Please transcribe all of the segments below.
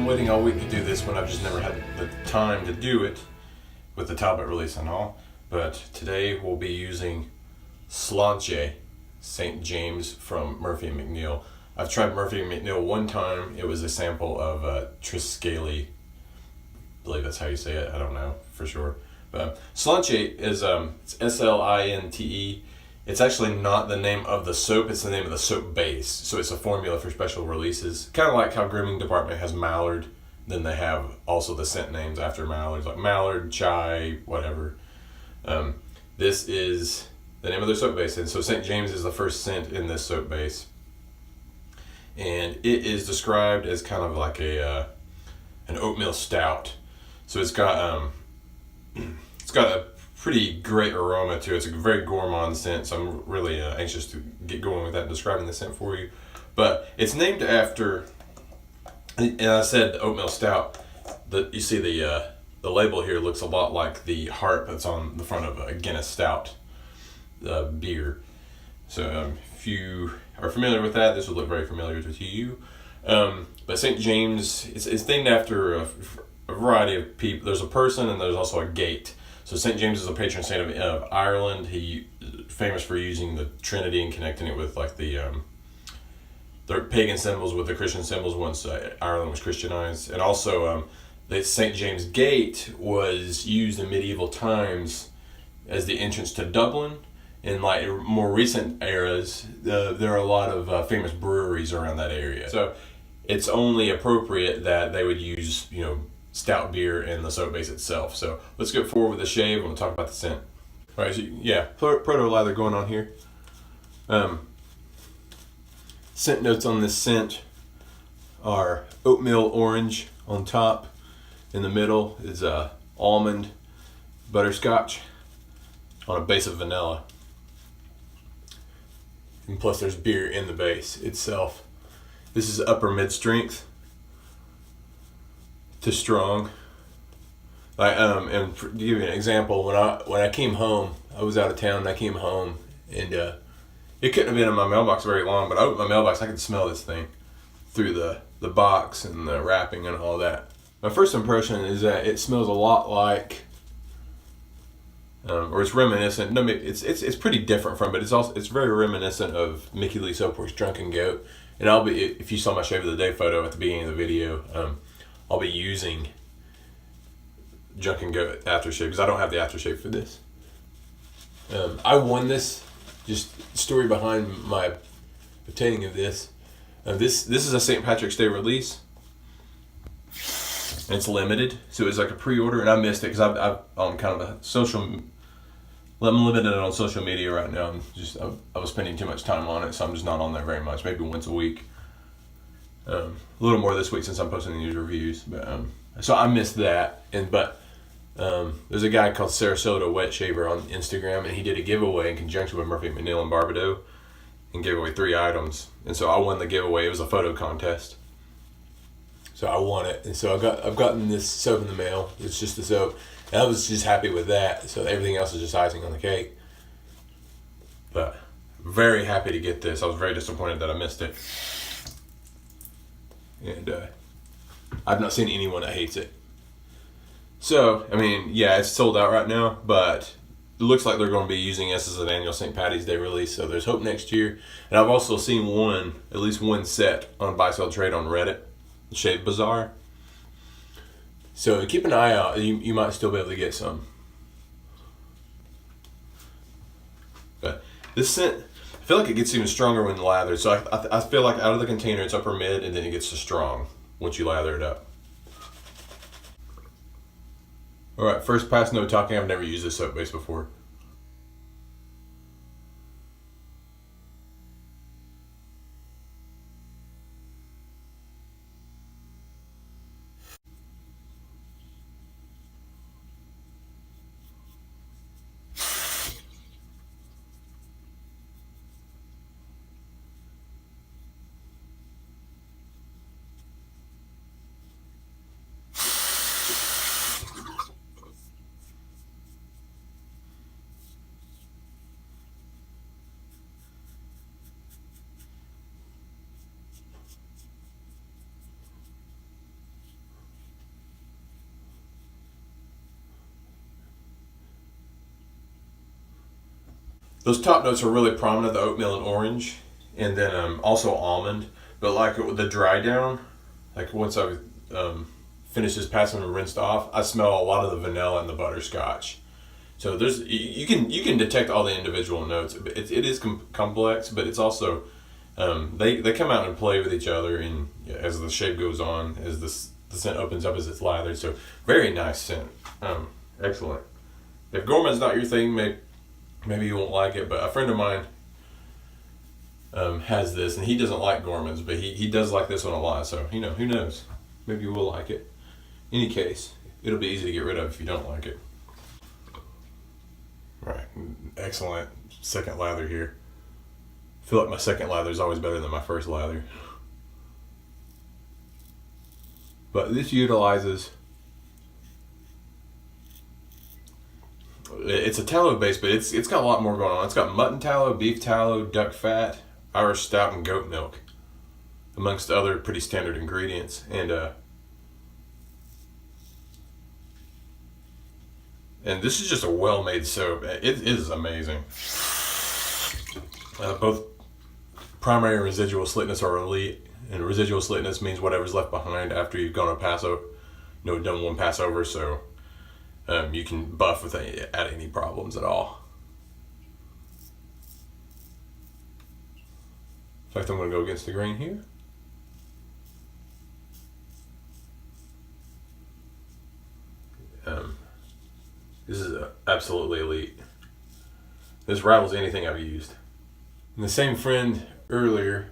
waiting all week to do this one. I've just never had the time to do it with the Talbot release and all. But today we'll be using Slanche St. James from Murphy and McNeil. I've tried Murphy and McNeil one time. It was a sample of Triscali. I believe that's how you say it. I don't know for sure. But Slanche is it's S-L-I-N-T-E. It's actually not the name of the soap, it's the name of the soap base. So it's a formula for special releases. Kind of like how Grooming Department has Mallard, then they have also the scent names after Mallards, like Mallard, Chai, whatever. This is the name of their soap base. And so St. James is the first scent in this soap base. And it is described as kind of like an oatmeal stout. So it's got a pretty great aroma to it. It's a very gourmand scent, so I'm really anxious to get going with that and describing the scent for you. But it's named after, and I said oatmeal stout. You see the label here looks a lot like the heart that's on the front of a Guinness Stout beer. So if you are familiar with that, this will look very familiar to you. But St. James, it's named after a variety of people. There's a person and there's also a gate. So St. James is a patron saint of Ireland. He famous for using the Trinity and connecting it with like the pagan symbols with the Christian symbols once Ireland was Christianized. And also the St. James Gate was used in medieval times as the entrance to Dublin. In like more recent eras, there are a lot of famous breweries around that area. So it's only appropriate that they would use, stout beer in the soap base itself. So let's go forward with the shave and we'll talk about the scent. All right, so yeah, proto lather going on here. Scent notes on this scent are oatmeal orange on top. In the middle is almond butterscotch on a base of vanilla. And plus there's beer in the base itself. This is upper mid strength to strong. And to give you an example, when I came home, I was out of town and I came home and it couldn't have been in my mailbox very long, but I opened my mailbox, I could smell this thing through the box and the wrapping and all that. My first impression is that it smells a lot like or it's reminiscent. No, it's pretty different from, but it's very reminiscent of Mickey Lee Soapworks Drunken Goat. And if you saw my shave of the day photo at the beginning of the video, I'll be using Drunken Goat aftershave because I don't have the aftershave for this. I won this. Just story behind my obtaining of this. This is a St. Patrick's Day release. And it's limited, so it's like a pre-order, and I missed it because I'm on kind of I'm limited on social media right now. I was spending too much time on it, so I'm just not on there very much. Maybe once a week. A little more this week since I'm posting these reviews, but so I missed that. But there's a guy called Sarasota Wet Shaver on Instagram, and he did a giveaway in conjunction with Murphy McNeil and Barbado, and gave away 3 items. And so I won the giveaway. It was a photo contest. So I won it, and so I've gotten this soap in the mail. It's just the soap, and I was just happy with that. So everything else is just icing on the cake. But very happy to get this. I was very disappointed that I missed it, and I've not seen anyone that hates it. So I mean, yeah, it's sold out right now, but it looks like they're going to be using this as an annual St. Patty's Day release. So there's hope next year. And I've also seen at least one set on Buy Sell Trade on Reddit. Shave Bazaar. So keep an eye out. You might still be able to get some. But this scent, I feel like it gets even stronger when lathered. So I feel like out of the container it's upper mid and then it gets to strong once you lather it up. Alright, first pass, no talking. I've never used this soap base before. Those top notes are really prominent, the oatmeal and orange, and then also almond. But like the dry down, like once I've finished this passing and rinsed off, I smell a lot of the vanilla and the butterscotch. So there's you can detect all the individual notes. It is complex, but it's also they come out and play with each other, and as the shape goes on, as the scent opens up as it's lathered. So very nice scent. Excellent. If gourmet's not your thing, maybe you won't like it. But a friend of mine has this, and he doesn't like gourmets, but he does like this one a lot. So who knows? Maybe you will like it. In any case, it'll be easy to get rid of if you don't like it. Right, excellent second lather here. I feel like my second lather is always better than my first lather. But this utilizes, it's a tallow base, but it's got a lot more going on. It's got mutton tallow, beef tallow, duck fat, Irish stout, and goat milk, amongst other pretty standard ingredients. And this is just a well-made soap. It is amazing. Both primary and residual slickness are elite, and residual slickness means whatever's left behind after you've gone a pass over, done one pass over, so you can buff without any problems at all. In fact, I'm going to go against the grain here. This is absolutely elite. This rivals anything I've used. And the same friend earlier,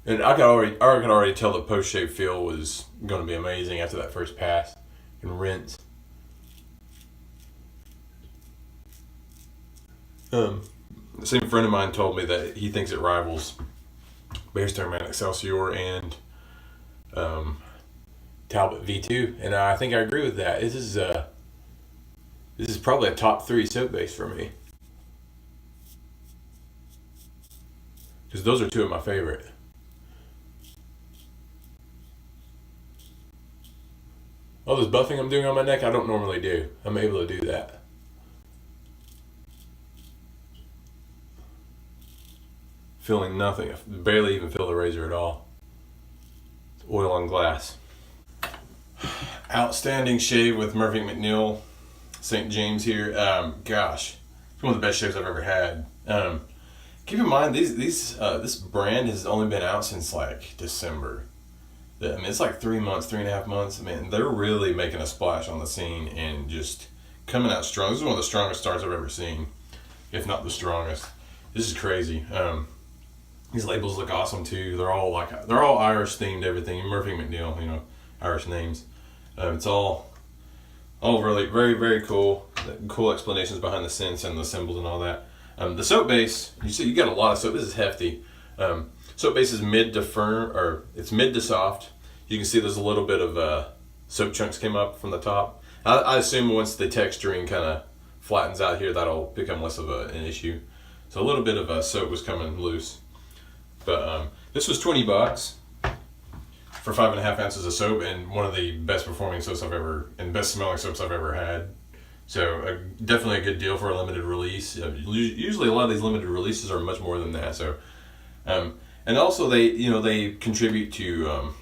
and I could already tell the post-shave feel was going to be amazing after that first pass and rinse. The same friend of mine told me that he thinks it rivals Bear Stearman Excelsior and Talbot V2, and I think I agree with that. This is probably a top 3 soap base for me, because those are 2 of my favorite. All this buffing I'm doing on my neck, I don't normally do. I'm able to do that. Feeling nothing. I barely even feel the razor at all. It's oil on glass. Outstanding shave with Murphy McNeil St. James here. Gosh, it's one of the best shaves I've ever had. Keep in mind, this brand has only been out since like December. I mean, it's like 3.5 months. I mean, they're really making a splash on the scene and just coming out strong. This is one of the strongest starts I've ever seen, if not the strongest. This is crazy. These labels look awesome too. They're all Irish themed, everything. Murphy McNeil, Irish names. It's all really very, very cool. Cool explanations behind the scents and the symbols and all that. The soap base, you see, you got a lot of soap. This is hefty. Soap base is mid to firm, or it's mid to soft. You can see there's a little bit of soap chunks came up from the top. I assume once the texturing kind of flattens out here, that'll become less of an issue. So a little bit of soap was coming loose. But this was $20 for 5.5 ounces of soap, and one of the best performing soaps I've ever, and best smelling soaps I've ever had. So definitely a good deal for a limited release. Usually a lot of these limited releases are much more than that. So, and also they contribute to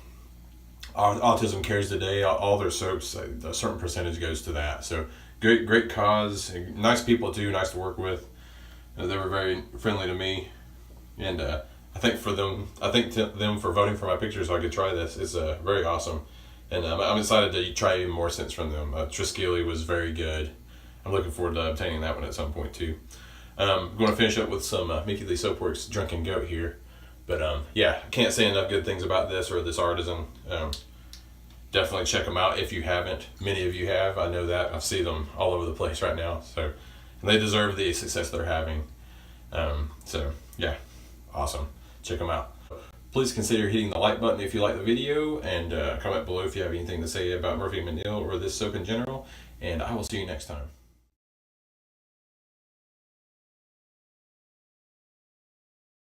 Autism Cares Today. All their soaps, a certain percentage goes to that. So great cause. Nice people too. Nice to work with. They were very friendly to me, and I thank them for voting for my picture so I could try this. It's very awesome. And I'm excited to try even more scents from them. Triskele was very good. I'm looking forward to obtaining that one at some point too. I'm going to finish up with some Mickey Lee Soapworks Drunken Goat here. But yeah, I can't say enough good things about this or this artisan. Definitely check them out if you haven't. Many of you have. I know that. I see them all over the place right now. So, and they deserve the success they're having. So yeah, awesome. Check them out. Please consider hitting the like button if you like the video, and comment below if you have anything to say about Murphy McNeil or this soap in general, and I will see you next time.